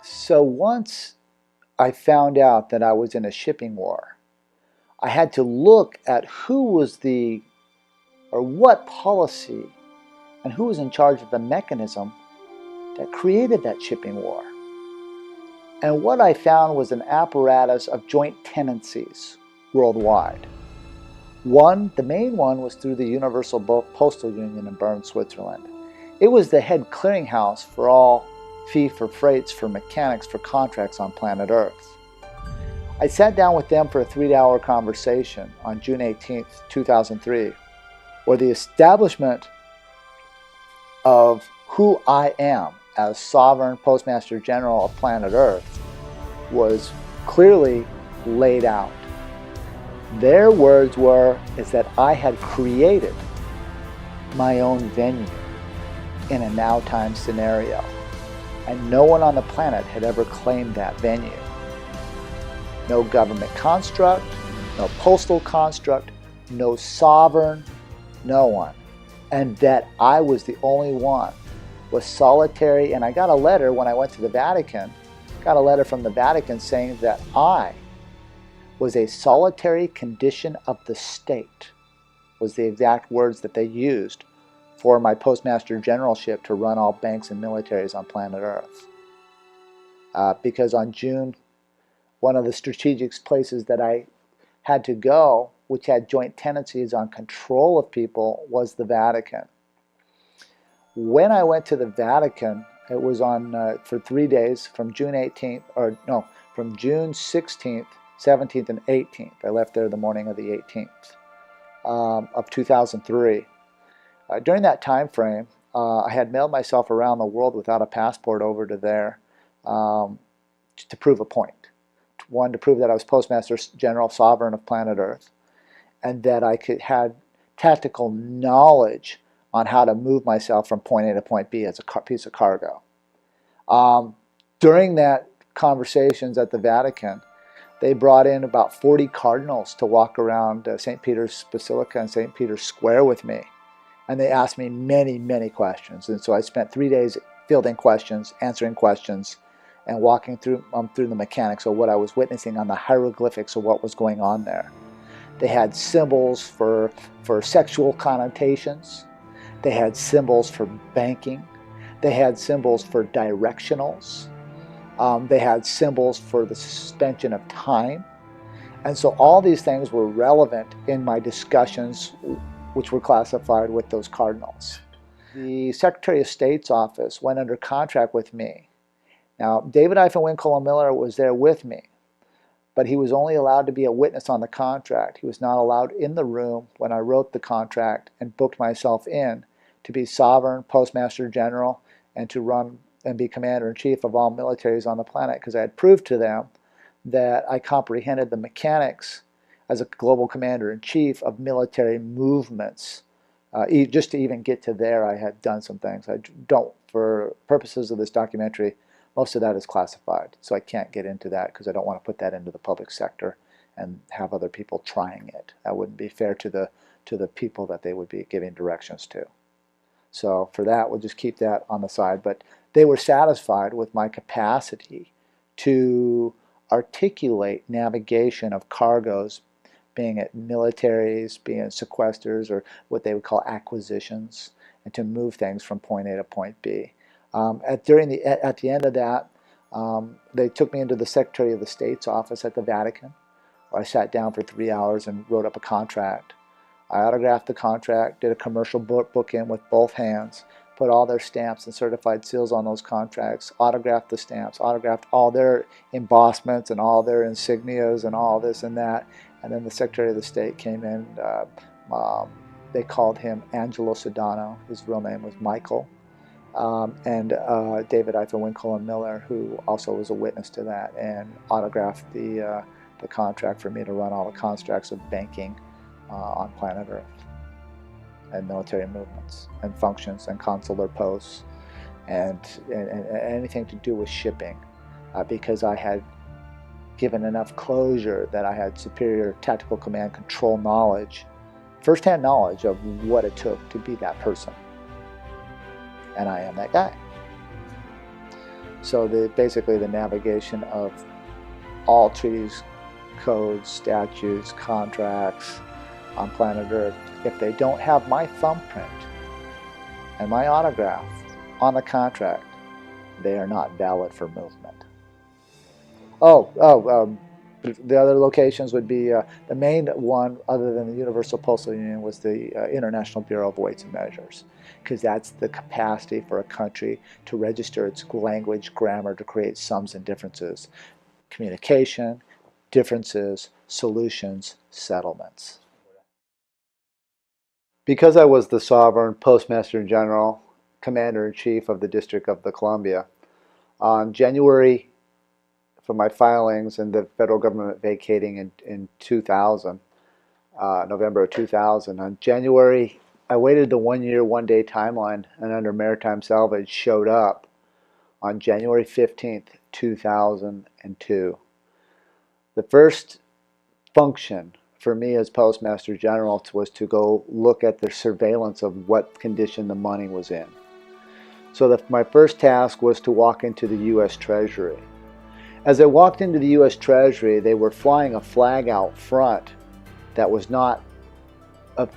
So once I found out that I was in a shipping war, I had to look at who was or what policy and who was in charge of the mechanism that created that shipping war. And what I found was an apparatus of joint tenancies worldwide. The main one was through the Universal Postal Union in Bern, Switzerland. It was the head clearinghouse for all fee for freights for mechanics for contracts on planet Earth. I sat down with them for a 3-hour conversation on June 18, 2003, where the establishment of who I am as Sovereign Postmaster General of planet Earth was clearly laid out. Their words is that I had created my own venue in a now-time scenario, and no one on the planet had ever claimed that venue. No government construct, no postal construct, no sovereign, no one. And that I was the only one with solitary, and I got a letter when I went to the Vatican, got a letter from the Vatican saying that I was a solitary condition of the state, was the exact words that they used for my Postmaster Generalship to run all banks and militaries on planet Earth. Because on June, one of the strategic places that I had to go, which had joint tenancies on control of people, was the Vatican. When I went to the Vatican, it was for 3 days, from June 18th, from June 16th, 17th, and 18th. I left there the morning of the 18th of 2003. During that time frame, I had mailed myself around the world without a passport over to there to prove a point. One, to prove that I was Postmaster General Sovereign of planet Earth, and that I had tactical knowledge on how to move myself from point A to point B as a piece of cargo. During that conversations at the Vatican, they brought in about 40 cardinals to walk around St. Peter's Basilica and St. Peter's Square with me. And they asked me many, many questions. And so I spent 3 days fielding questions, answering questions, and walking through the mechanics of what I was witnessing on the hieroglyphics of what was going on there. They had symbols for sexual connotations. They had symbols for banking. They had symbols for directionals. They had symbols for the suspension of time. And so all these things were relevant in my discussions, which were classified with those cardinals. The Secretary of State's office went under contract with me. Now, David Winkle Miller was there with me, but he was only allowed to be a witness on the contract. He was not allowed in the room when I wrote the contract and booked myself in to be Sovereign Postmaster General and to run and be Commander-in-Chief of all militaries on the planet, because I had proved to them that I comprehended the mechanics as a global Commander-in-Chief of military movements. Just to even get to there, I had done some things. I don't, for purposes of this documentary, most of that is classified, so I can't get into that because I don't want to put that into the public sector and have other people trying it. That wouldn't be fair to the people that they would be giving directions to. So for that, we'll just keep that on the side. But they were satisfied with my capacity to articulate navigation of cargoes, being at militaries, being at sequesters, or what they would call acquisitions, and to move things from point A to point B. At the end of that, they took me into the Secretary of the State's office at the Vatican, where I sat down for 3 hours and wrote up a contract. I autographed the contract, did a commercial book in with both hands, put all their stamps and certified seals on those contracts, autographed the stamps, autographed all their embossments and all their insignias and all this and that. And then the Secretary of the State came in. They called him Angelo Sedano. His real name was Michael. And David Winkle Miller, who also was a witness to that, and autographed the contract for me to run all the constructs of banking on planet Earth, and military movements and functions and consular posts and anything to do with shipping, because I had given enough closure that I had superior tactical command control knowledge, firsthand knowledge of what it took to be that person. And I am that guy. So basically the navigation of all treaties, codes, statutes, contracts on planet Earth, if they don't have my thumbprint and my autograph on the contract, they are not valid for movement. The other locations would be, the main one other than the Universal Postal Union was the International Bureau of Weights and Measures, because that's the capacity for a country to register its language, grammar, to create sums and differences, communication, differences, solutions, settlements. Because I was the sovereign Postmaster General, Commander-in-Chief of the District of the Columbia, on January, for my filings and the federal government vacating in 2000, November of 2000, on January, I waited the 1 year, 1 day timeline, and under Maritime salvage showed up on January 15th, 2002. The first function for me as Postmaster General was to go look at the surveillance of what condition the money was in. So my first task was to walk into the U.S. Treasury. As I walked into the U.S. Treasury, they were flying a flag out front that was not a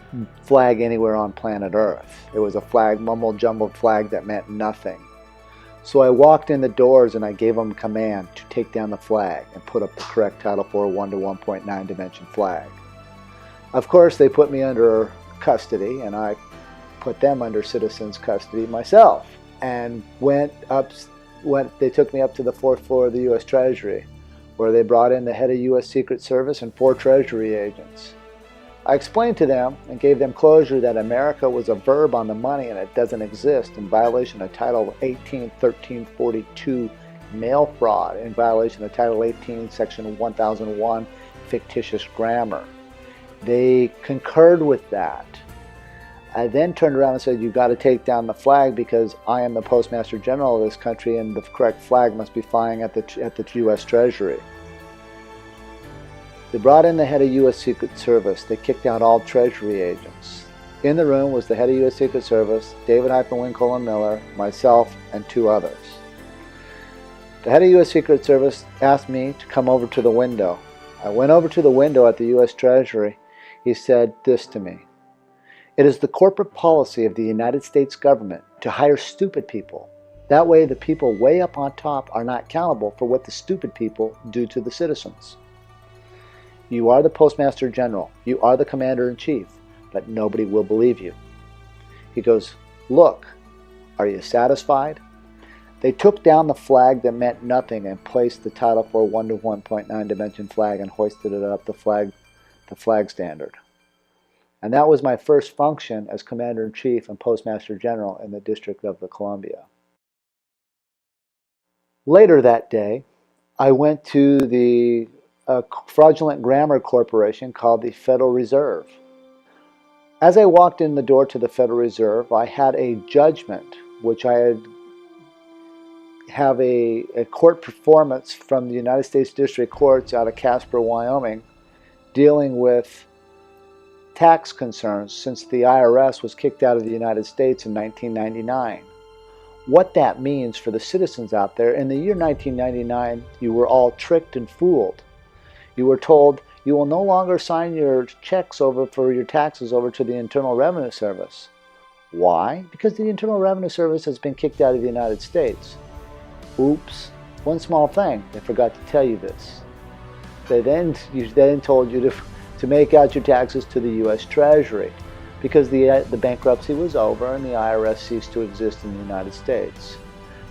flag anywhere on planet Earth. It was a flag, mumble-jumbled flag that meant nothing. So I walked in the doors and I gave them a command to take down the flag and put up the correct Title IV 1 to 1.9 dimension flag. Of course, they put me under custody, and I put them under citizens' custody myself, and they took me up to the 4th floor of the U.S. Treasury, where they brought in the head of U.S. Secret Service and 4 Treasury agents. I explained to them and gave them closure that America was a verb on the money and it doesn't exist, in violation of Title 18, 1342, mail fraud, in violation of Title 18, Section 1001, fictitious grammar. They concurred with that. I then turned around and said, you've got to take down the flag because I am the Postmaster General of this country and the correct flag must be flying at the U.S. Treasury. They brought in the head of U.S. Secret Service. They kicked out all Treasury agents. In the room was the head of U.S. Secret Service, David Miller, myself, and 2 others. The head of U.S. Secret Service asked me to come over to the window. I went over to the window at the U.S. Treasury. He said this to me: "It is the corporate policy of the United States government to hire stupid people. That way the people way up on top are not accountable for what the stupid people do to the citizens. You are the Postmaster General, you are the Commander-in-Chief, but nobody will believe you." He goes, "Look, are you satisfied?" They took down the flag that meant nothing and placed the Title IV 1 to 1.9 dimension flag and hoisted it up the flag standard. And that was my first function as Commander-in-Chief and Postmaster General in the District of the Columbia. Later that day, I went to the fraudulent grammar corporation called the Federal Reserve. As I walked in the door to the Federal Reserve, I had a judgment, which I have a court performance from the United States District Courts out of Casper, Wyoming, dealing with tax concerns since the IRS was kicked out of the United States in 1999. What that means for the citizens out there: in the year 1999, you were all tricked and fooled. You were told you will no longer sign your checks over for your taxes over to the Internal Revenue Service. Why? Because the Internal Revenue Service has been kicked out of the United States. Oops, one small thing, they forgot to tell you this. They then told you to make out your taxes to the U.S. Treasury because the bankruptcy was over and the IRS ceased to exist in the United States.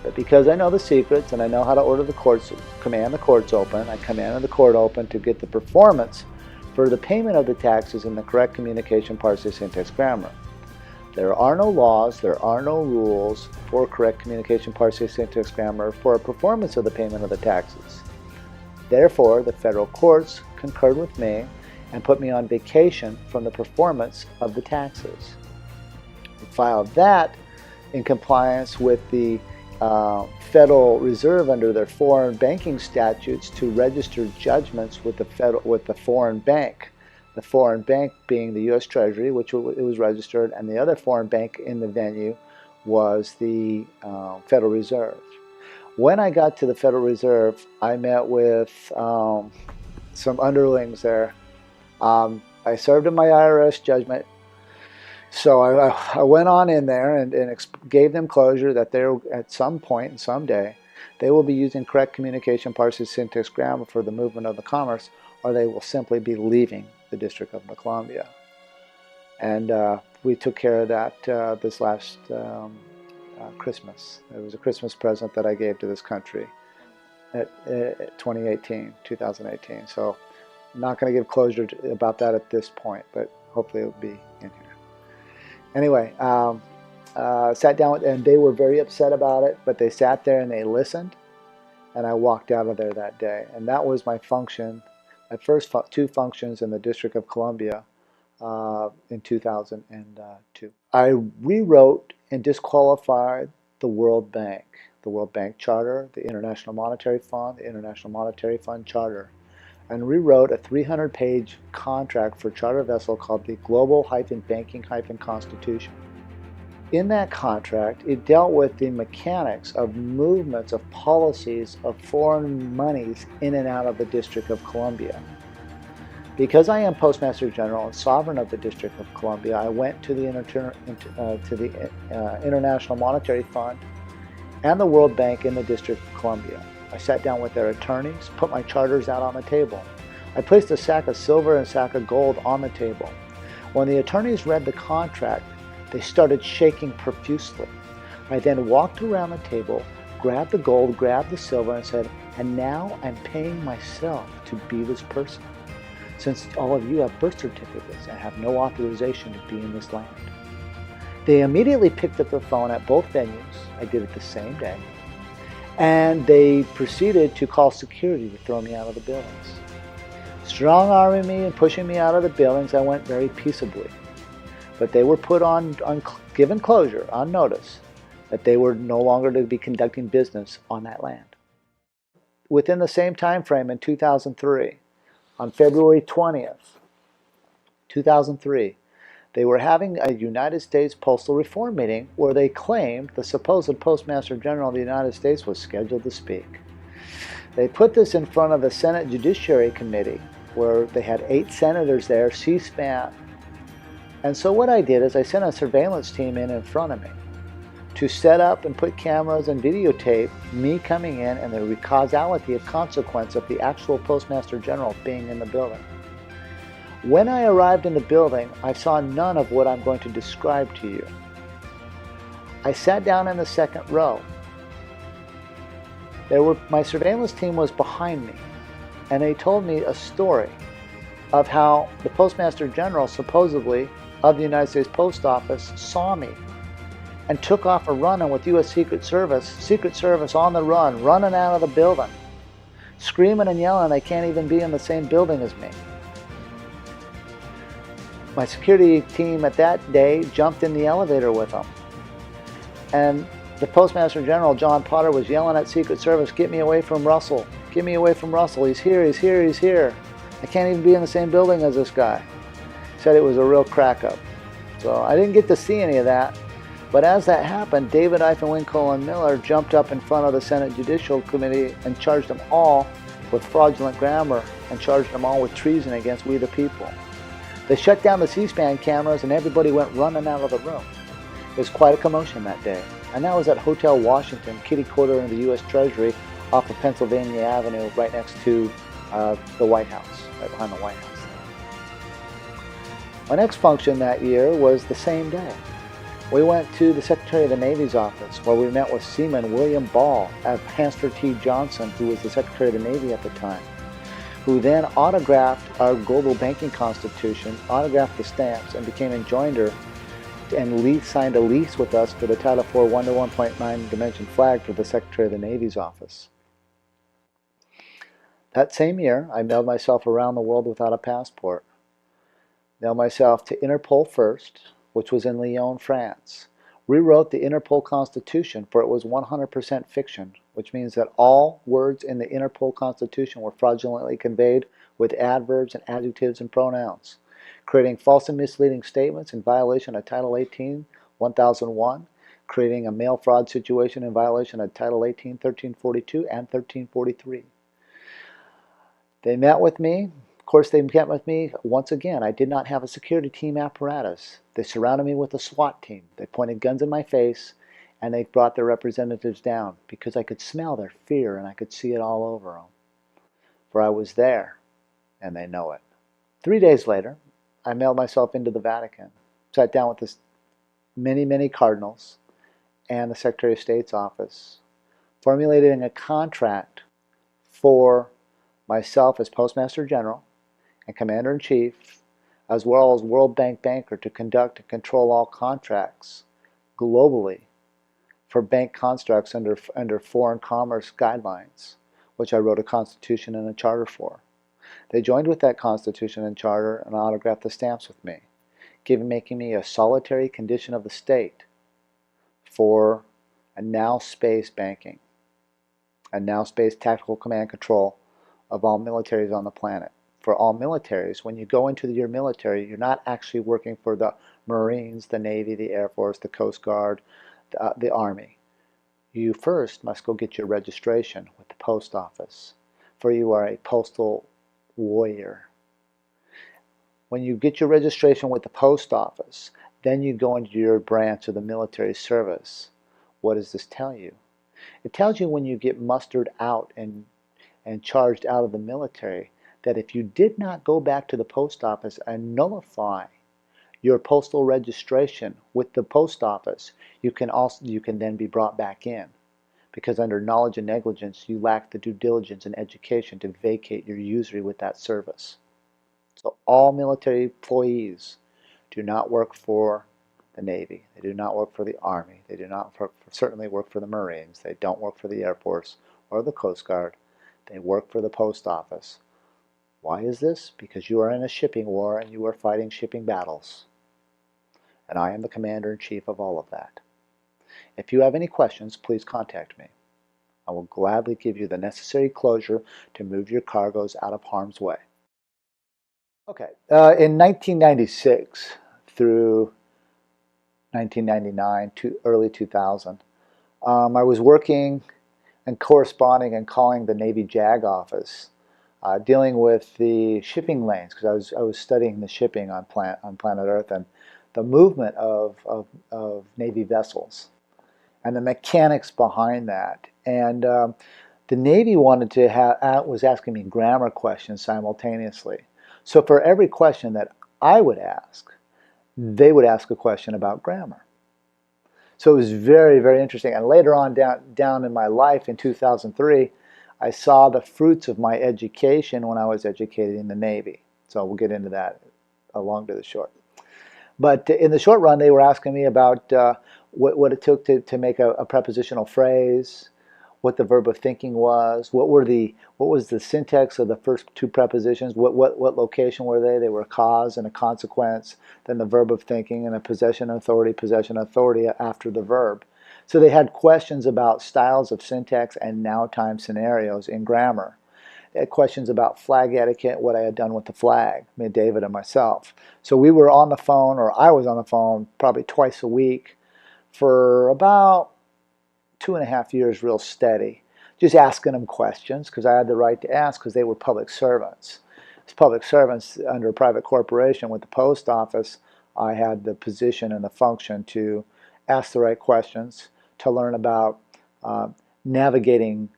But because I know the secrets and I know how to order the courts, command the courts open, I commanded the court open to get the performance for the payment of the taxes in the correct communication, parsing, syntax, grammar. There are no laws, there are no rules for correct communication, parsing, syntax, grammar for a performance of the payment of the taxes. Therefore, the federal courts concurred with me and put me on vacation from the performance of the taxes. We filed that in compliance with the Federal Reserve under their foreign banking statutes to register judgments with the foreign bank. The foreign bank being the U.S. Treasury, which it was registered, and the other foreign bank in the venue was the Federal Reserve. When I got to the Federal Reserve, I met with some underlings there. I served in my IRS judgment. So I went on in there and gave them closure that they're at some point and someday they will be using correct communication, parsing, syntax, grammar for the movement of the commerce, or they will simply be leaving the District of Columbia. And we took care of that this last Christmas. It was a Christmas present that I gave to this country at 2018. So I'm not going to give closure about that at this point, but hopefully it'll be in here. Anyway, sat down with, and they were very upset about it, but they sat there and they listened, and I walked out of there that day. And that was my function, my first two functions in the District of Columbia in 2002. I rewrote and disqualified the World Bank Charter, the International Monetary Fund, the International Monetary Fund Charter, and rewrote a 300-page contract for charter vessel called the Global-Banking-Constitution. In that contract, it dealt with the mechanics of movements of policies of foreign monies in and out of the District of Columbia. Because I am Postmaster General and Sovereign of the District of Columbia, I went to the International Monetary Fund and the World Bank in the District of Columbia. I sat down with their attorneys, put my charters out on the table. I placed a sack of silver and a sack of gold on the table. When the attorneys read the contract, they started shaking profusely. I then walked around the table, grabbed the gold, grabbed the silver, and said, "And now I'm paying myself to be this person, since all of you have birth certificates and have no authorization to be in this land." They immediately picked up the phone at both venues. I did it the same day. And they proceeded to call security to throw me out of the buildings. Strong-arming me and pushing me out of the buildings, I went very peaceably. But they were put on given closure, on notice, that they were no longer to be conducting business on that land. Within the same time frame in 2003, on February 20th, 2003, they were having a United States Postal Reform meeting where they claimed the supposed Postmaster General of the United States was scheduled to speak. They put this in front of the Senate Judiciary Committee where they had 8 senators there, C-SPAN. And so what I did is I sent a surveillance team in front of me to set up and put cameras and videotape me coming in and the causality of consequence of the actual Postmaster General being in the building. When I arrived in the building, I saw none of what I'm going to describe to you. I sat down in the second row. My surveillance team was behind me, and they told me a story of how the Postmaster General, supposedly, of the United States Post Office saw me and took off a running with U.S. Secret Service on the run, running out of the building, screaming and yelling they can't even be in the same building as me. My security team at that day jumped in the elevator with them. And the Postmaster General, John Potter, was yelling at Secret Service, "Get me away from Russell. Get me away from Russell. He's here, he's here, he's here. I can't even be in the same building as this guy." Said it was a real crack-up. So I didn't get to see any of that. But as that happened, David Winkle and Miller jumped up in front of the Senate Judicial Committee and charged them all with fraudulent grammar and charged them all with treason against we the people. They shut down the C-SPAN cameras and everybody went running out of the room. It was quite a commotion that day. And that was at Hotel Washington, kitty corner in the U.S. Treasury off of Pennsylvania Avenue, right next to the White House, right behind the White House. My next function that year was the same day. We went to the Secretary of the Navy's office where we met with Seaman William Ball at Hanster T. Johnson, who was the Secretary of the Navy at the time, who then autographed our Global Banking Constitution, autographed the stamps, and became enjoinder and signed a lease with us for the Title IV 1-to-1.9 dimension flag for the Secretary of the Navy's office. That same year, I mailed myself around the world without a passport. Mailed myself to Interpol first, which was in Lyon, France. Rewrote the Interpol Constitution, for it was 100% fiction, which means that all words in the Interpol Constitution were fraudulently conveyed with adverbs and adjectives and pronouns, creating false and misleading statements in violation of Title 18, 1001, creating a mail fraud situation in violation of Title 18, 1342, and 1343. They met with me. Of course, they met with me. Once again, I did not have a security team apparatus. They surrounded me with a SWAT team. They pointed guns in my face, and they brought their representatives down because I could smell their fear and I could see it all over them. For I was there, and they know it. 3 days later, I mailed myself into the Vatican, sat down with this many cardinals and the Secretary of State's office, formulating a contract for myself as Postmaster General and Commander-in-Chief, as well as World Bank banker, to conduct and control all contracts globally for bank constructs under foreign commerce guidelines, which I wrote a constitution and a charter for. They joined with that constitution and charter and autographed the stamps with me, making me a solitary condition of the state for a now space banking, a now space tactical command control of all militaries on the planet. For all militaries, when you go into your military, you're not actually working for the Marines, the Navy, the Air Force, the Coast Guard, the Army. You first must go get your registration with the post office, for you are a postal warrior. When you get your registration with the post office, then you go into your branch of the military service. What does this tell you? It tells you when you get mustered out and charged out of the military, that if you did not go back to the post office and nullify your postal registration with the post office, you can then be brought back in, because under knowledge and negligence you lack the due diligence and education to vacate your usury with that service. So all military employees do not work for the Navy, they do not work for the Army, they do not certainly work for the Marines, they don't work for the Air Force or the Coast Guard, they work for the post office. Why is this? Because you are in a shipping war and you are fighting shipping battles. And I am the Commander-in-Chief of all of that. If you have any questions, please contact me. I will gladly give you the necessary closure to move your cargoes out of harm's way. Okay, in 1996 through 1999 to early 2000, I was working and corresponding and calling the Navy JAG office, dealing with the shipping lanes, because I was studying the shipping on planet Earth and the movement of Navy vessels and the mechanics behind that. And the Navy was asking me grammar questions simultaneously. So for every question that I would ask, they would ask a question about grammar. So it was very interesting. And later on down in my life in 2003, I saw the fruits of my education when I was educated in the Navy. So we'll get into that along to the short. But in the short run, they were asking me about what it took to make a prepositional phrase, what the verb of thinking was, what was the syntax of the first two prepositions, what location were they? They were a cause and a consequence, then the verb of thinking, and a possession authority after the verb. So they had questions about styles of syntax and now time scenarios in grammar. They had questions about flag etiquette, what I had done with the flag, me, David, and myself. So we were on the phone, or I was on the phone, probably twice a week for about 2.5 years real steady, just asking them questions, because I had the right to ask, because they were public servants. As public servants under a private corporation with the post office, I had the position and the function to ask the right questions, to learn about navigating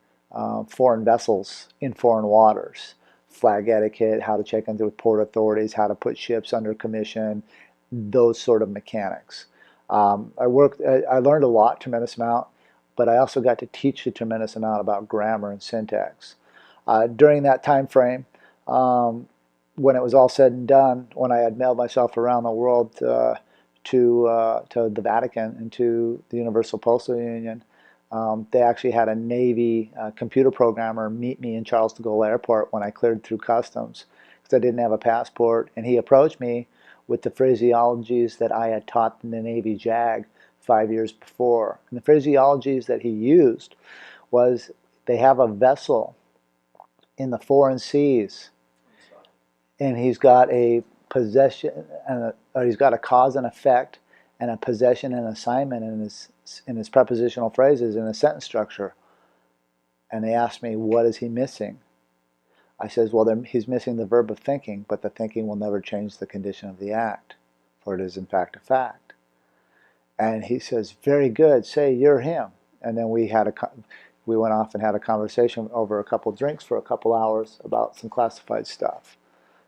foreign vessels in foreign waters, flag etiquette, how to check into port authorities, how to put ships under commission, those sort of mechanics. I learned a lot, tremendous amount, but I also got to teach a tremendous amount about grammar and syntax. During that time frame, when it was all said and done, when I had mailed myself around the world to the Vatican and to the Universal Postal Union, they actually had a Navy computer programmer meet me in Charles de Gaulle Airport when I cleared through customs, because I didn't have a passport, and he approached me with the phraseologies that I had taught in the Navy JAG 5 years before. And the phraseologies that he used was, they have a vessel in the foreign seas, and he's got a possession, or he's got a cause and effect, and a possession and assignment in his prepositional phrases in a sentence structure. And they asked me, what is he missing? I says, well, he's missing the verb of thinking, but the thinking will never change the condition of the act, for it is in fact a fact. And he says, very good, say you're him. And then we went off and had a conversation over a couple drinks for a couple hours about some classified stuff.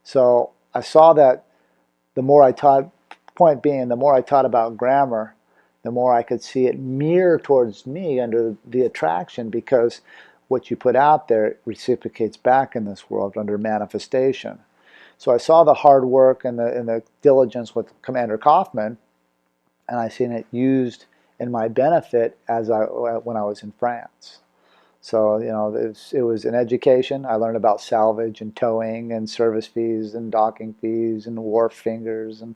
So I saw that the more I taught, point being, the more I taught about grammar, the more I could see it mirror towards me under the attraction, because what you put out there reciprocates back in this world under manifestation. So I saw the hard work and the diligence with Commander Kaufman, and I seen it used in my benefit when I was in France. So, you know, it was an education. I learned about salvage and towing and service fees and docking fees and wharf fingers and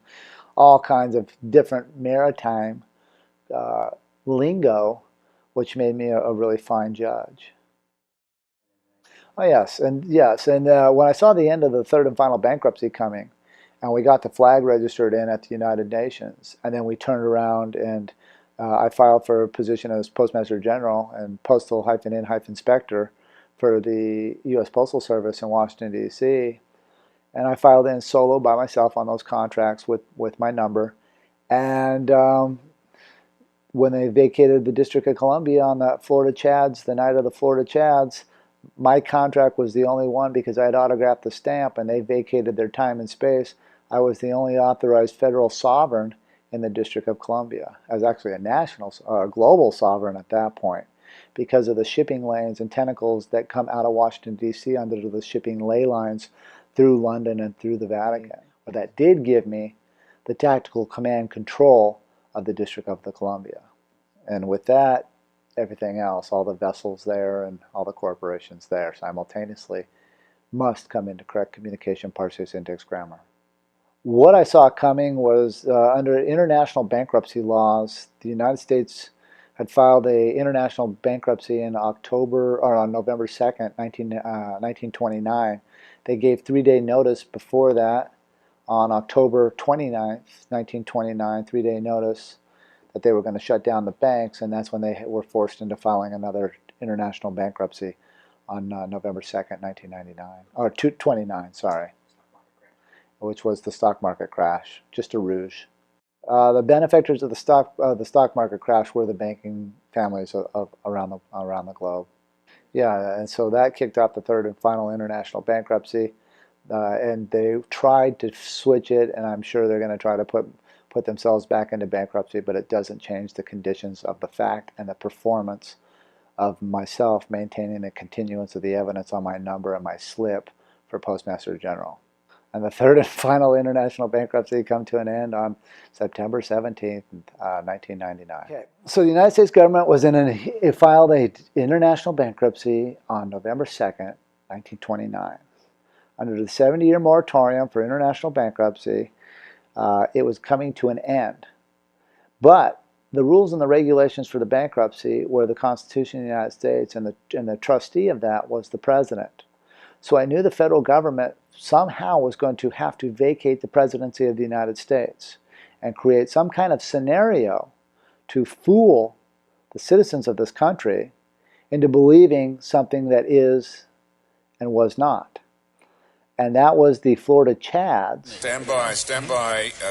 all kinds of different maritime lingo, which made me a really fine judge. Oh yes, and when I saw the end of the third and final bankruptcy coming, and we got the flag registered in at the United Nations, and then we turned around and I filed for a position as Postmaster General and Postal-in-Inspector for the U.S. Postal Service in Washington, D.C. And I filed in solo by myself on those contracts with my number. And when they vacated the District of Columbia on the Florida Chads, the night of the Florida Chads, my contract was the only one because I had autographed the stamp and they vacated their time and space. I was the only authorized federal sovereign in the District of Columbia. I was actually a national, global sovereign at that point because of the shipping lanes and tentacles that come out of Washington, D.C. under the shipping ley lines through London and through the Vatican. But that did give me the tactical command control of the District of the Columbia. And with that, everything else, all the vessels there and all the corporations there simultaneously must come into correct communication, parses, index, grammar. What I saw coming was under international bankruptcy laws, the United States had filed a international bankruptcy in October or on November 2nd, 1929. They gave 3-day notice before that on October 29th, 1929, 3-day notice that they were going to shut down the banks, and that's when they were forced into filing another international bankruptcy on November 2nd, 1999, or 29, sorry, which was the stock market crash, just a ruse. The benefactors of the stock market crash were the banking families around the globe. Yeah, and so that kicked off the third and final international bankruptcy, and they tried to switch it, and I'm sure they're going to try to put themselves back into bankruptcy, but it doesn't change the conditions of the fact and the performance of myself maintaining the continuance of the evidence on my number and my slip for Postmaster General. And the third and final international bankruptcy come to an end on September 17th, 1999. Okay. So the United States government it filed an international bankruptcy on November 2nd, 1929. Under the 70-year moratorium for international bankruptcy, it was coming to an end. But the rules and the regulations for the bankruptcy were the Constitution of the United States, and the trustee of that was the president. So I knew the federal government somehow was going to have to vacate the presidency of the United States and create some kind of scenario to fool the citizens of this country into believing something that is and was not. And that was the Florida Chads. Stand by.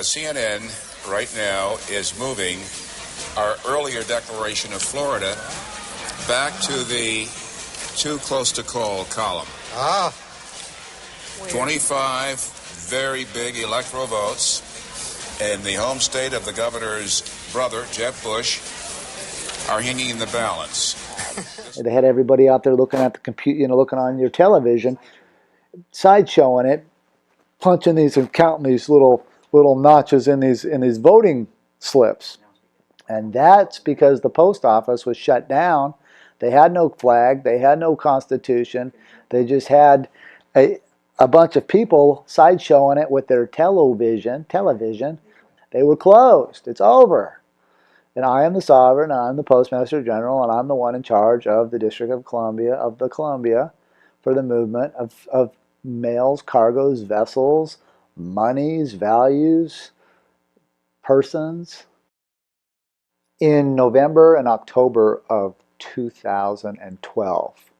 CNN right now is moving our earlier declaration of Florida back to the too close to call column. 25 very big electoral votes in the home state of the governor's brother, Jeb Bush, are hanging in the balance. They had everybody out there looking at the computer, looking on your television, sideshowing it, punching these and counting these little notches in these voting slips. And that's because the post office was shut down. They had no flag, they had no constitution, they just had a bunch of people sideshowing it with their television. They were closed. It's over. And I am the sovereign, I'm the Postmaster General, and I'm the one in charge of the District of Columbia, for the movement of mails, cargoes, vessels, monies, values, persons. In November and October of 2012,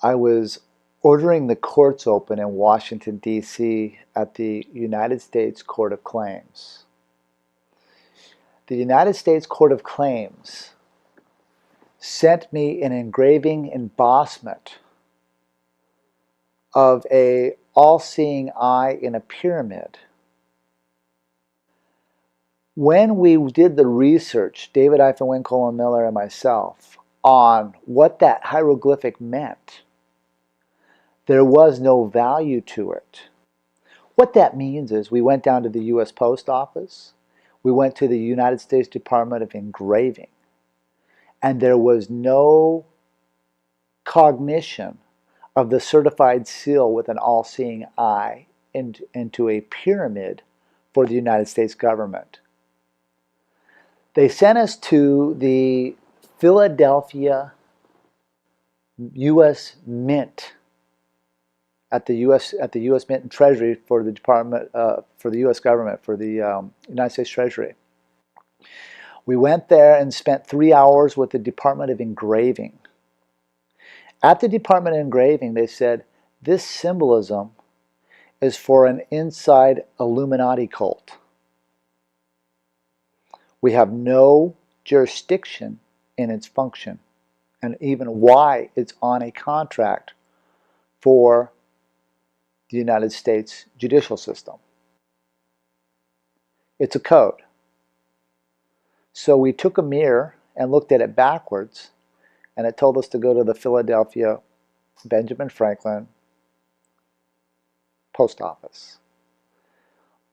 I was ordering the courts open in Washington, D.C. at the United States Court of Claims. The United States Court of Claims sent me an engraving embossment of a all-seeing eye in a pyramid. When we did the research, David Eifenwinkel and Miller and myself, on what that hieroglyphic meant, there was no value to it. What that means is we went down to the U.S. Post Office, we went to the United States Department of Engraving, and there was no cognition of the certified seal with an all-seeing eye into a pyramid for the United States government. They sent us to the Philadelphia U.S. Mint at the U.S. Mint and Treasury for the Department for the U.S. government, for the United States Treasury. We went there and spent 3 hours with the Department of Engraving. At the Department of Engraving, they said, this symbolism is for an inside Illuminati cult. We have no jurisdiction in its function, and even why it's on a contract for the United States judicial system. It's a code. So we took a mirror and looked at it backwards, and it told us to go to the Philadelphia Benjamin Franklin Post Office.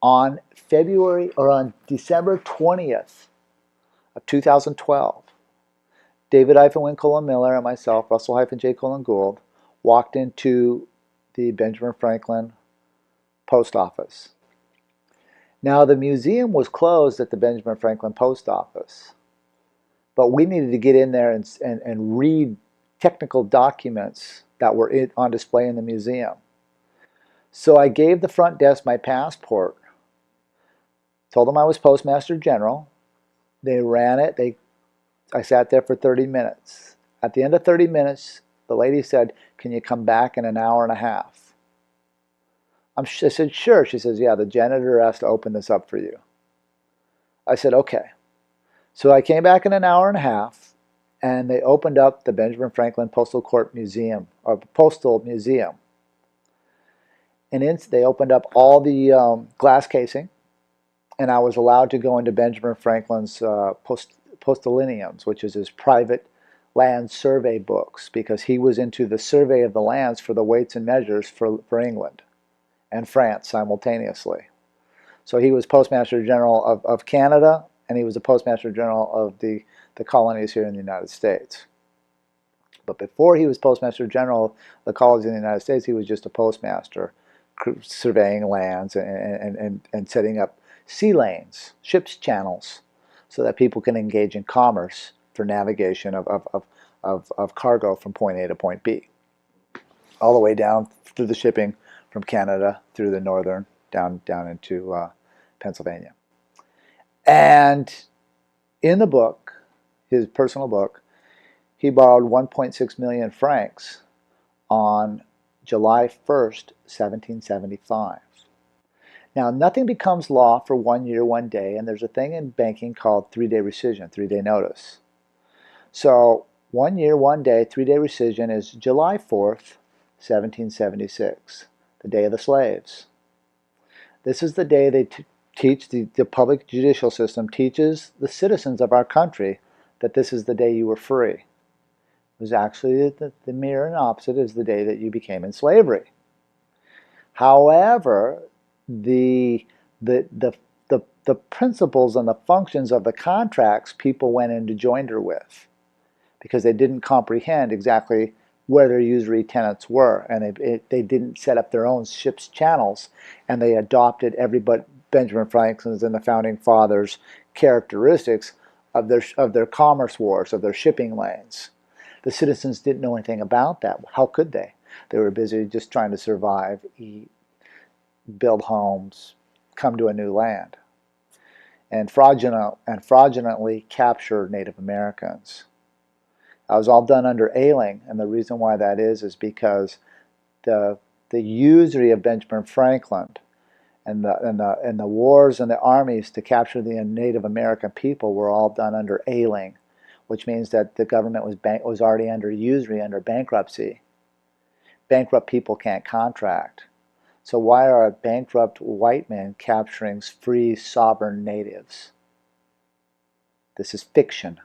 On December 20th of 2012, David Eifenwinkel and Miller and myself, Russell-J. Colin Gould, walked into the Benjamin Franklin Post Office. Now, the museum was closed at the Benjamin Franklin Post Office, but we needed to get in there and read technical documents that were on display in the museum. So I gave the front desk my passport, told them I was Postmaster General. They ran it. I sat there for 30 minutes. At the end of 30 minutes, the lady said, "Can you come back in an hour and a half?" I said, "Sure." She says, "Yeah, the janitor has to open this up for you." I said, "Okay." So I came back in an hour and a half, and they opened up the Benjamin Franklin Postal Court Museum, or Postal Museum. And they opened up all the glass casing, and I was allowed to go into Benjamin Franklin's Postalineums, which is his private land survey books, because he was into the survey of the lands for the weights and measures for England and France simultaneously. So he was Postmaster General of Canada, and he was the Postmaster General of the colonies here in the United States. But before he was Postmaster General of the colonies in the United States, he was just a postmaster, surveying lands and setting up sea lanes, ships channels, so that people can engage in commerce for navigation of cargo from point A to point B, all the way down through the shipping from Canada through the northern, down into Pennsylvania. And in the book, his personal book, he borrowed 1.6 million francs on July 1st, 1775. Now, nothing becomes law for 1 year, 1 day, and there's a thing in banking called 3-day rescission, 3-day notice. So 1 year, 1 day, 3-day rescission is July 4th, 1776, the day of the slaves. This is the day they teach, the public judicial system teaches the citizens of our country that this is the day you were free. It was actually the mirror and opposite is the day that you became in slavery. However, the principles and the functions of the contracts people went into joinder with, because they didn't comprehend exactly where their usury tenants were, and they didn't set up their own ship's channels, and they adopted Benjamin Franklin's and the Founding Fathers' characteristics of their commerce wars, of their shipping lanes. The citizens didn't know anything about that. How could they? They were busy just trying to survive, eat, build homes, come to a new land. and fraudulently capture Native Americans. That was all done under ailing, and the reason why that is because the usury of Benjamin Franklin and the wars and the armies to capture the Native American people were all done under ailing, which means that the government was already under usury, under bankruptcy. Bankrupt people can't contract. So why are bankrupt white men capturing free sovereign natives? This is fiction.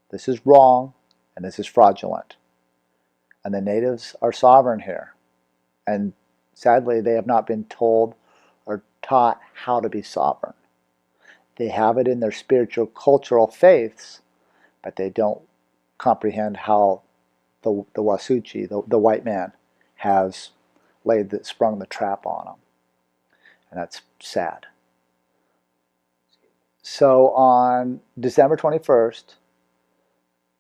This is wrong, and this is fraudulent. And the natives are sovereign here. And sadly, they have not been told or taught how to be sovereign. They have it in their spiritual, cultural faiths, but they don't comprehend how the Wasuchi, the white man, has sprung the trap on them. And that's sad. So on December 21st,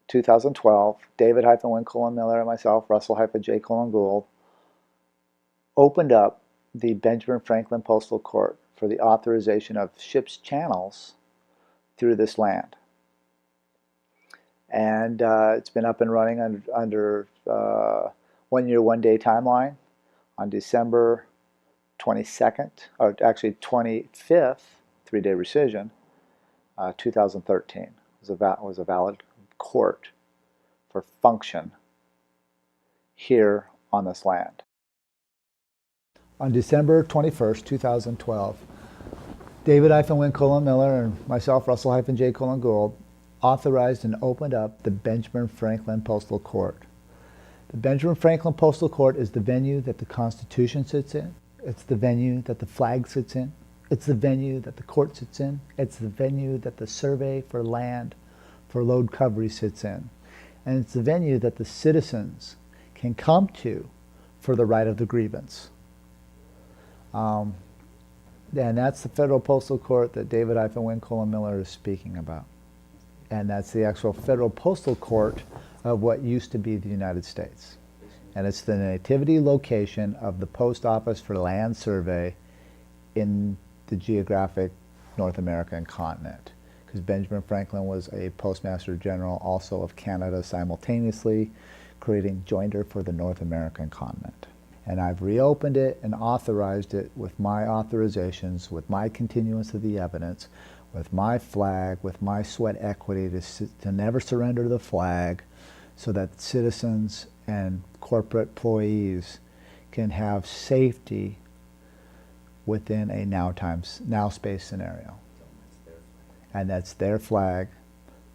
2012, David-Winkle-Miller and myself, Russell-J. Gould, opened up the Benjamin Franklin Postal Court for the authorization of ships' channels through this land. And it's been up and running under 1 year, 1 day timeline on December 22nd, or actually 25th, 3-day rescission, 2013. It was a valid court for function here on this land. On December 21st, 2012, David-Winkle-Miller and myself, Russell-J. Gould, authorized and opened up the Benjamin Franklin Postal Court. The Benjamin Franklin Postal Court is the venue that the Constitution sits in. It's the venue that the flag sits in. It's the venue that the court sits in. It's the venue that the survey for land for load recovery sits in. And it's the venue that the citizens can come to for the right of the grievance. And that's the Federal Postal Court that David-Winkle-Miller is speaking about. And that's the actual Federal Postal Court of what used to be the United States. And it's the nativity location of the Post Office for Land Survey in the geographic North American continent. Because Benjamin Franklin was a Postmaster General also of Canada simultaneously, creating joinder for the North American continent. And I've reopened it and authorized it with my authorizations, with my continuance of the evidence, with my flag, with my sweat equity to never surrender the flag, so that citizens and corporate employees can have safety within a now space scenario. And that's their flag,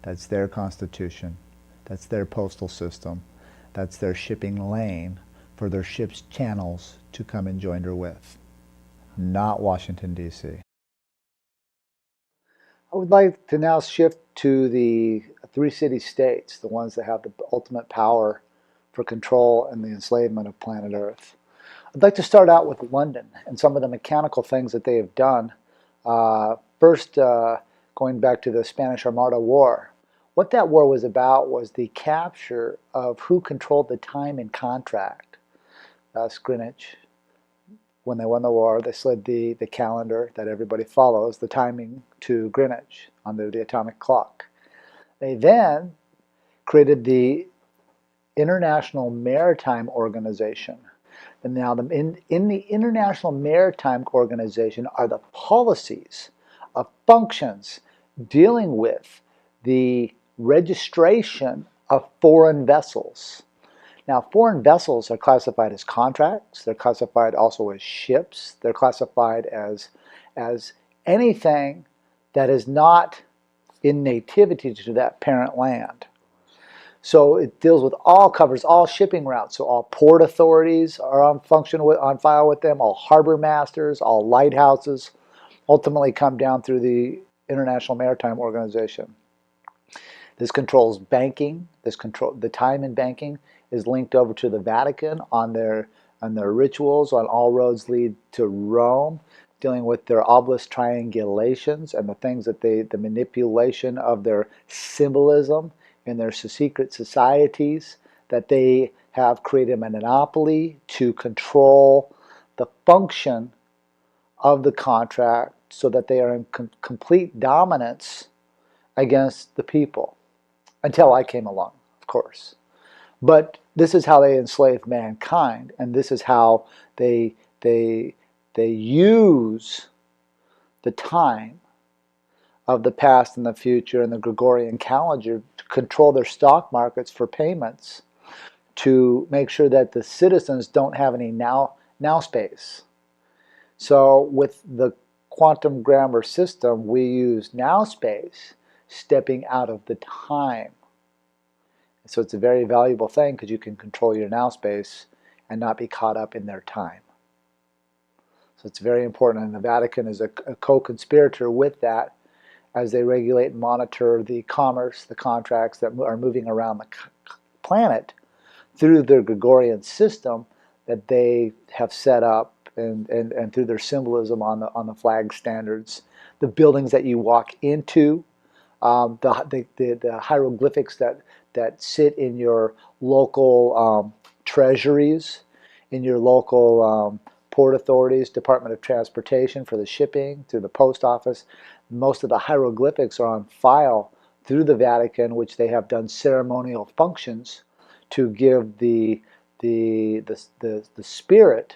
that's their constitution, that's their postal system, that's their shipping lane for their ship's channels to come and joinder with, not Washington, D.C. I would like to now shift to the 3 city-states, the ones that have the ultimate power for control and the enslavement of planet Earth. I'd like to start out with London and some of the mechanical things that they have done. First, going back to the Spanish Armada War. What that war was about was the capture of who controlled the time and contract. That's Greenwich. When they won the war, they slid the calendar that everybody follows, the timing, to Greenwich under the atomic clock. They then created the International Maritime Organization. And now in the International Maritime Organization are the policies of functions dealing with the registration of foreign vessels. Now, foreign vessels are classified as contracts. They're classified also as ships. They're classified as anything that is not in nativity to that parent land. So it deals with covers all shipping routes. So all port authorities are on file with them, all harbor masters, all lighthouses, ultimately come down through the International Maritime Organization. This controls banking. The time in banking is linked over to the Vatican on their rituals. On all roads lead to Rome, dealing with their obelisk triangulations and the things that the manipulation of their symbolism in their secret societies, that they have created a monopoly to control the function of the contract so that they are in complete dominance against the people, until I came along, of course. But this is how they enslave mankind, and this is how they use the time of the past and the future and the Gregorian calendar to control their stock markets for payments, to make sure that the citizens don't have any now space. So with the quantum grammar system, we use now space, stepping out of the time. So it's a very valuable thing because you can control your now space and not be caught up in their time. So it's very important, and the Vatican is a co-conspirator with that as they regulate and monitor the commerce, the contracts that are moving around the planet through their Gregorian system that they have set up, and through their symbolism on the flag standards, the buildings that you walk into, the hieroglyphics that sit in your local treasuries, in your local port authorities, Department of Transportation for the shipping, through the post office. Most of the hieroglyphics are on file through the Vatican, which they have done ceremonial functions to give the spirit,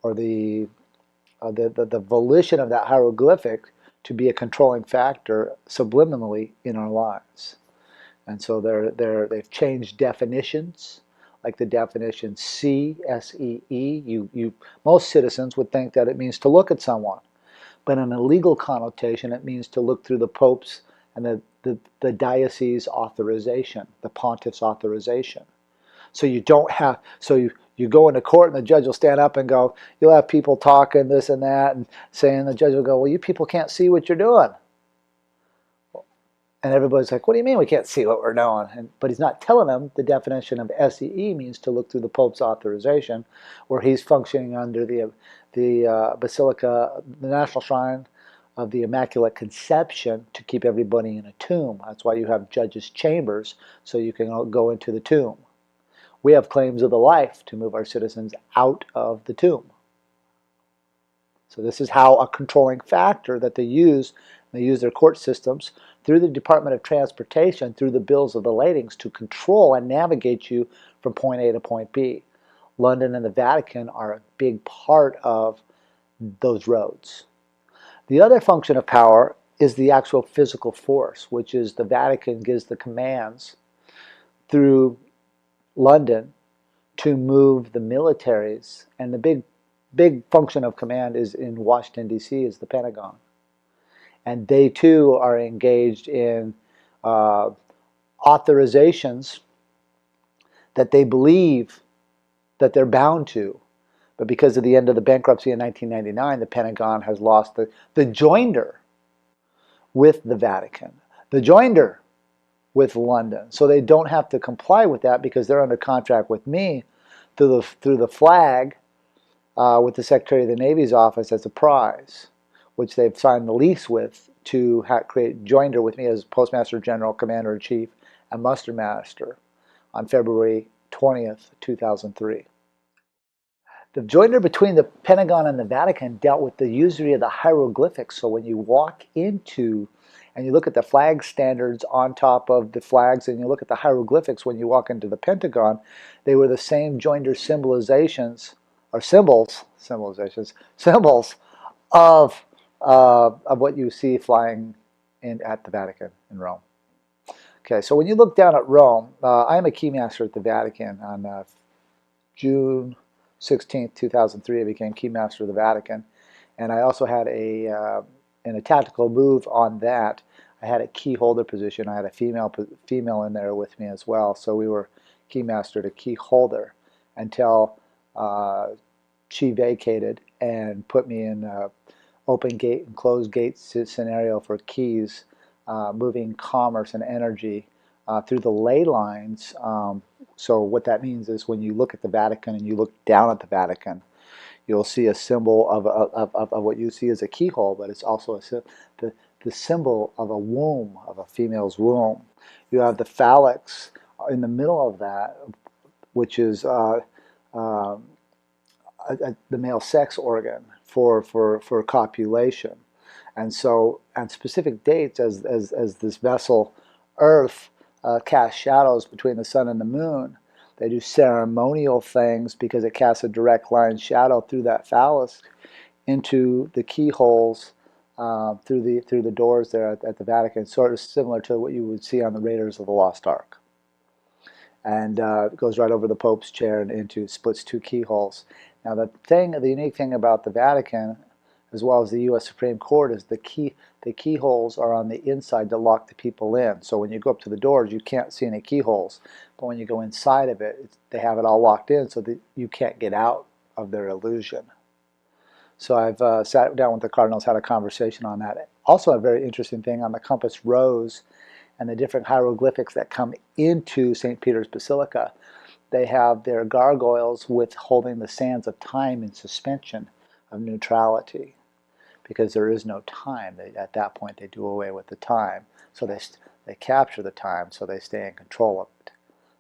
or the volition of that hieroglyphic to be a controlling factor subliminally in our lives. And so they've changed definitions, like the definition see, S-E-E. Most citizens would think that it means to look at someone, but in a legal connotation, it means to look through the Pope's and the diocese authorization, the pontiff's authorization. So you don't have, you go into court and the judge will stand up and go, you'll have people talking this and that and saying, the judge will go, well, you people can't see what you're doing. And everybody's like, what do you mean we can't see what we're doing? But he's not telling them the definition of SEE means to look through the Pope's authorization, where he's functioning under the Basilica, the National Shrine of the Immaculate Conception, to keep everybody in a tomb. That's why you have judges' chambers, so you can go into the tomb. We have claims of the life to move our citizens out of the tomb. So this is how a controlling factor that they use their court systems through the Department of Transportation, through the bills of the ladings, to control and navigate you from point A to point B. London and the Vatican are a big part of those roads. The other function of power is the actual physical force, which is the Vatican gives the commands through London to move the militaries, and the big function of command is in Washington, D.C., is the Pentagon. And they too are engaged in authorizations that they believe that they're bound to. But because of the end of the bankruptcy in 1999, the Pentagon has lost the joinder with the Vatican, the joinder with London. So they don't have to comply with that because they're under contract with me through the flag with the Secretary of the Navy's office as a prize, which they've signed the lease with to create joinder with me as Postmaster General, Commander-in-Chief, and Muster Master on February 20th, 2003. The joinder between the Pentagon and the Vatican dealt with the usury of the hieroglyphics. So when you walk into and you look at the flag standards on top of the flags, and you look at the hieroglyphics when you walk into the Pentagon, they were the same joinder symbolizations, or symbols of what you see flying at the Vatican in Rome. Okay, so when you look down at Rome, I am a keymaster at the Vatican. On June 16th, 2003, I became keymaster of the Vatican, and I also had in a tactical move on that, I had a key holder position. I had a female in there with me as well, so we were keymaster to key holder until she vacated and put me in open gate and closed gate scenario for keys, moving commerce and energy through the ley lines. So what that means is when you look at the Vatican and you look down at the Vatican, you'll see a symbol of what you see as a keyhole, but it's also the symbol of a womb, of a female's womb. You have the phalanx in the middle of that, which is the male sex organ for copulation. And so on specific dates, as this vessel Earth casts shadows between the sun and the moon, they do ceremonial things because it casts a direct line shadow through that phallus into the keyholes through the doors there at the Vatican, sort of similar to what you would see on the Raiders of the Lost Ark. And it goes right over the Pope's chair and splits two keyholes. Now the unique thing about the Vatican, as well as the U.S. Supreme Court, is the keyholes are on the inside to lock the people in. So when you go up to the doors, you can't see any keyholes. But when you go inside of it, they have it all locked in so that you can't get out of their illusion. So I've sat down with the cardinals, had a conversation on that. Also a very interesting thing on the compass rose and the different hieroglyphics that come into St. Peter's Basilica. They have their gargoyles with holding the sands of time in suspension of neutrality, because there is no time. At that point, they do away with the time. So they capture the time, so they stay in control of it.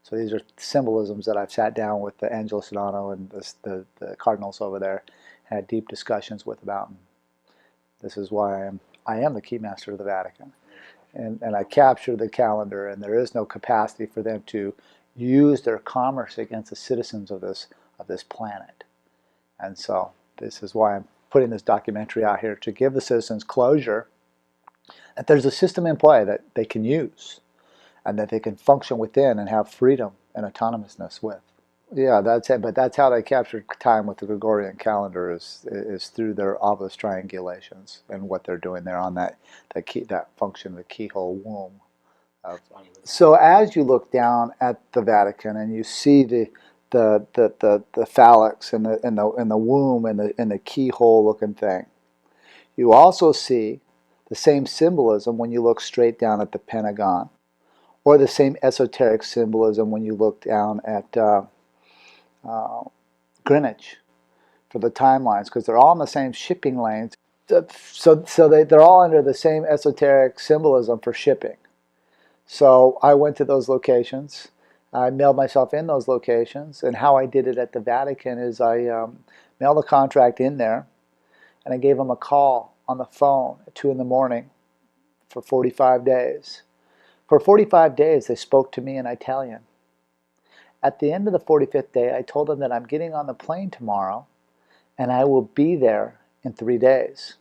So these are symbolisms that I've sat down with the Angelo Sedano and the cardinals over there, had deep discussions with about. This is why I am the keymaster of the Vatican. And I capture the calendar, and there is no capacity for them to use their commerce against the citizens of this planet. And so this is why I'm putting this documentary out here, to give the citizens closure that there's a system in play that they can use and that they can function within and have freedom and autonomousness with. Yeah, that's it. But that's how they capture time with the Gregorian calendar is through their obelisk triangulations and what they're doing there on that function, the keyhole womb. So as you look down at the Vatican and you see the phalanx and the womb and the keyhole looking thing, you also see the same symbolism when you look straight down at the Pentagon, or the same esoteric symbolism when you look down at Greenwich for the timelines, because they're all in the same shipping lanes. So they're all under the same esoteric symbolism for shipping. So I went to those locations. I mailed myself in those locations, and how I did it at the Vatican is I mailed a contract in there, and I gave them a call on the phone at 2 in the morning for 45 days. For 45 days, they spoke to me in Italian. At the end of the 45th day, I told them that I'm getting on the plane tomorrow, and I will be there in 3 days.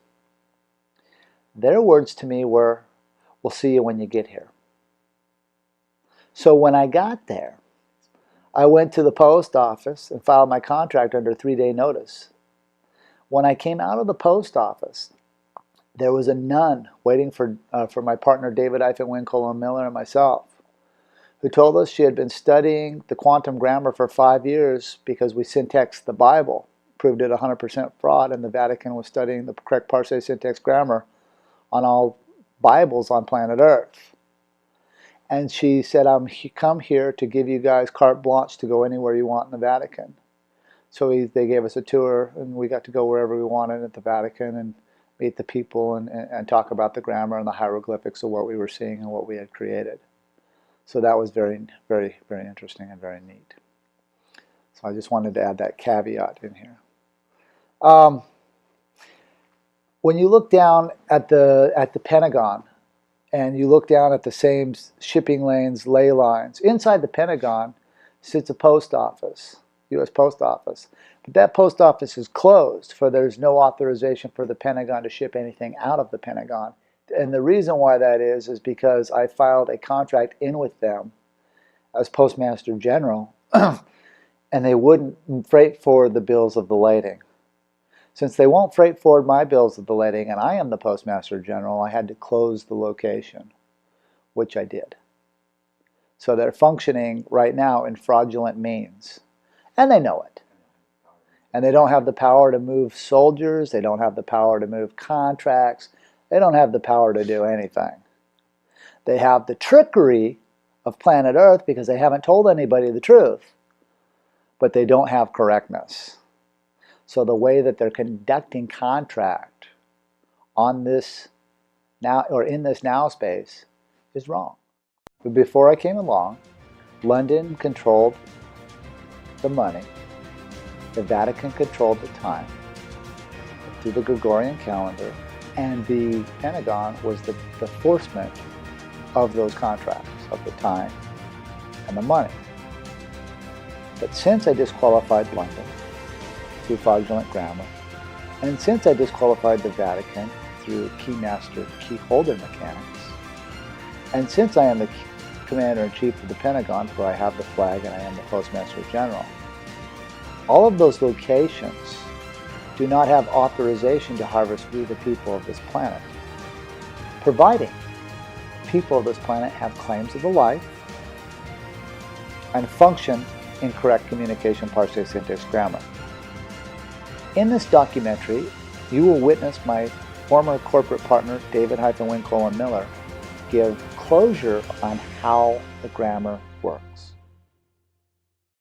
Their words to me were, "We'll see you when you get here." So when I got there, I went to the post office and filed my contract under 3-day notice. When I came out of the post office, there was a nun waiting for my partner David Eifenwinkle and Miller and myself, who told us she had been studying the quantum grammar for 5 years because we syntexed the Bible, proved it 100% fraud, and the Vatican was studying the correct parse syntax grammar on all Bibles on planet Earth. And she said, "I'm come here to give you guys carte blanche to go anywhere you want in the Vatican." So they gave us a tour, and we got to go wherever we wanted at the Vatican and meet the people and talk about the grammar and the hieroglyphics of what we were seeing and what we had created. So that was very, very, very interesting and very neat. So I just wanted to add that caveat in here. When you look down at the Pentagon, and you look down at the same shipping lanes, ley lines, inside the Pentagon sits a post office, U.S. Post Office. But that post office is closed, for there's no authorization for the Pentagon to ship anything out of the Pentagon. And the reason why that is because I filed a contract in with them as Postmaster General, and they wouldn't freight forward the bills of the lading. Since they won't freight forward my bills of the lading, and I am the Postmaster General, I had to close the location, which I did. So they're functioning right now in fraudulent means, and they know it. And they don't have the power to move soldiers, they don't have the power to move contracts, they don't have the power to do anything. They have the trickery of planet Earth because they haven't told anybody the truth, but they don't have correctness. So the way that they're conducting contract on this now, or in this now space, is wrong. But before I came along, London controlled the money, the Vatican controlled the time through the Gregorian calendar, And the Pentagon was the enforcement of those contracts, of the time and the money. But since I disqualified London through fraudulent grammar, and since I disqualified the Vatican through keymaster, key holder mechanics, and since I am the Commander-in-Chief of the Pentagon, where I have the flag and I am the Postmaster General, all of those locations do not have authorization to harvest we the people of this planet, providing people of this planet have claims of the life and function in correct communication, parsing, syntax, grammar. In this documentary, you will witness my former corporate partner, David-Winkle and Miller, give closure on how the grammar works.